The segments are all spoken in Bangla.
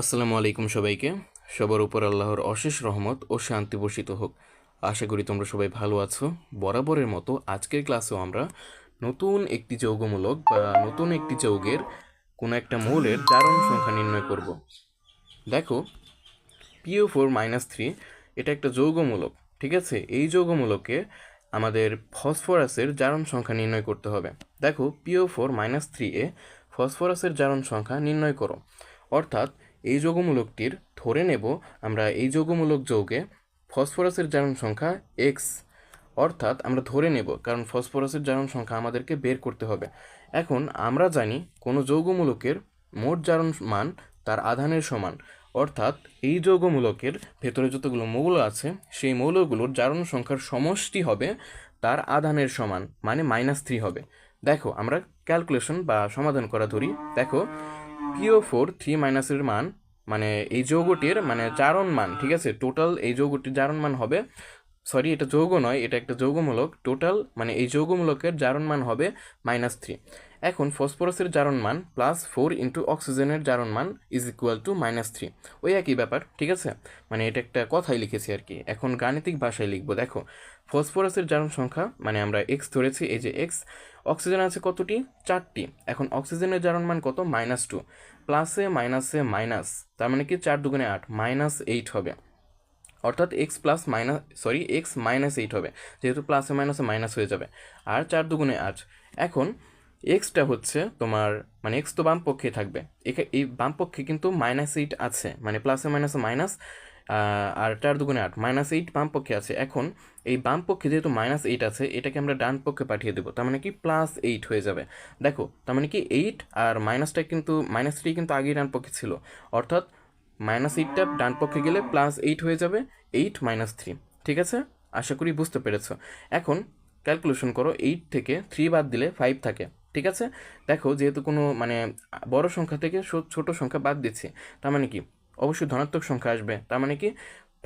আসসালামু আলাইকুম সবাইকে। সবার উপর আল্লাহর অশেষ রহমত ও শান্তি বর্ষিত হোক। আশা করি তোমরা সবাই ভালো আছো। বরাবরের মতো আজকের ক্লাসেও আমরা নতুন একটি যৌগমূলক বা নতুন একটি যৌগের কোনো একটা মৌলের জারণ সংখ্যা নির্ণয় করব। দেখো, PO4-3 এটা একটা যৌগমূলক, ঠিক আছে? এই যৌগমূলকে আমাদের ফসফরাসের জারণ সংখ্যা নির্ণয় করতে হবে। দেখো, PO4-3 ফসফরাসের জারণ সংখ্যা নির্ণয় করো। অর্থাৎ এই যৌগমূলকটির ধরে নেব আমরা এই যৌগমূলক যৌগে ফসফরাসের জারণ সংখ্যা এক্স। অর্থাৎ আমরা ধরে নেব, কারণ ফসফরাসের জারণ সংখ্যা আমাদেরকে বের করতে হবে। এখন আমরা জানি কোনো যৌগমূলকের মোট জারণ মান তার আধানের সমান। অর্থাৎ এই যৌগমূলকের ভেতরে যতগুলো মৌল আছে সেই মৌলগুলোর জারণ সংখ্যার সমষ্টি হবে তার আধানের সমান, মানে -3 হবে। দেখো, আমরা ক্যালকুলেশন বা সমাধান করা ধরি। দেখো, PO4-3- মান মানে এই যৌগটির মানে জারণ মান, ঠিক আছে? টোটাল এই যৌগটির জারণ মান হবে, সরি এটা যৌগ নয়, এটা একটা যৌগমূলক। টোটাল মানে এই যৌগমূলকের জারণ মান হবে -3। এখন ফসফরাসের জারণ মান +4 ইন্টু অক্সিজেনের জারণ মান =-3। ওই একই ব্যাপার, ঠিক আছে? মানে এটা একটা কথাই লিখেছি আর কি। এখন গাণিতিক ভাষায় লিখবো। দেখো, ফসফরাসের জারণ সংখ্যা মানে আমরা এক্স ধরেছি, এই যে এক্স। অক্সিজেন আছে কতটি? 4টি। এখন অক্সিজেনের জারণ মান কত? -2। প্লাসে মাইনাসে মাইনাস, তার মানে কি 4 দুগুণে 8, -8 হবে। অর্থাৎ এক্স -8 হবে, যেহেতু প্লাসে মাইনাসে মাইনাস হয়ে যাবে। আর 4 দুগুণে 8। এখন এক্সটা হচ্ছে তোমার মানে এক্স তো বাম পক্ষে থাকবে, এই বাম পক্ষে কিন্তু -8 আছে, মানে প্লাসে মাইনাসে মাইনাস। আর 4 দুগুণে 8, -8 বাম পক্ষে আছে। এখন এই বাম পক্ষে যেহেতু -8 আছে, এটাকে আমরা ডান পক্ষে পাঠিয়ে দেবো, তার মানে কি +8 হয়ে যাবে। দেখো, তার মানে কি 8 আর মাইনাসটা কিন্তু -3 কিন্তু আগেই ডান পক্ষে ছিল। অর্থাৎ -8টা ডান পক্ষে গেলে +8 হয়ে যাবে, 8 - 3। ঠিক আছে? আশা করি বুঝতে পেরেছো। এখন ক্যালকুলেশন করো, 8 থেকে 3 বাদ দিলে 5 থাকে, ঠিক আছে? দেখো, যেহেতু কোনো মানে বড় সংখ্যা থেকে ছোট সংখ্যা বাদ দিচ্ছি, তার মানে কি অবশ্যই ধনাত্মক সংখ্যা আসবে, তার মানে কি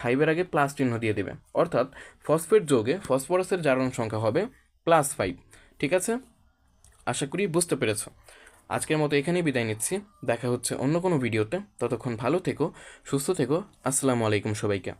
5-এর আগে প্লাস চিহ্ন দিয়ে দেবে। অর্থাৎ ফসফেট যৌগে ফসফরাসের জারণ সংখ্যা হবে +5। ঠিক আছে? আশা করি বুঝতে পেরেছো। আজকের মতো এখানেই বিদায় নিচ্ছি। দেখা হচ্ছে অন্য কোনো ভিডিওতে। ততক্ষণ ভালো থেকো, সুস্থ থেকো। আসসালামু আলাইকুম সবাইকে।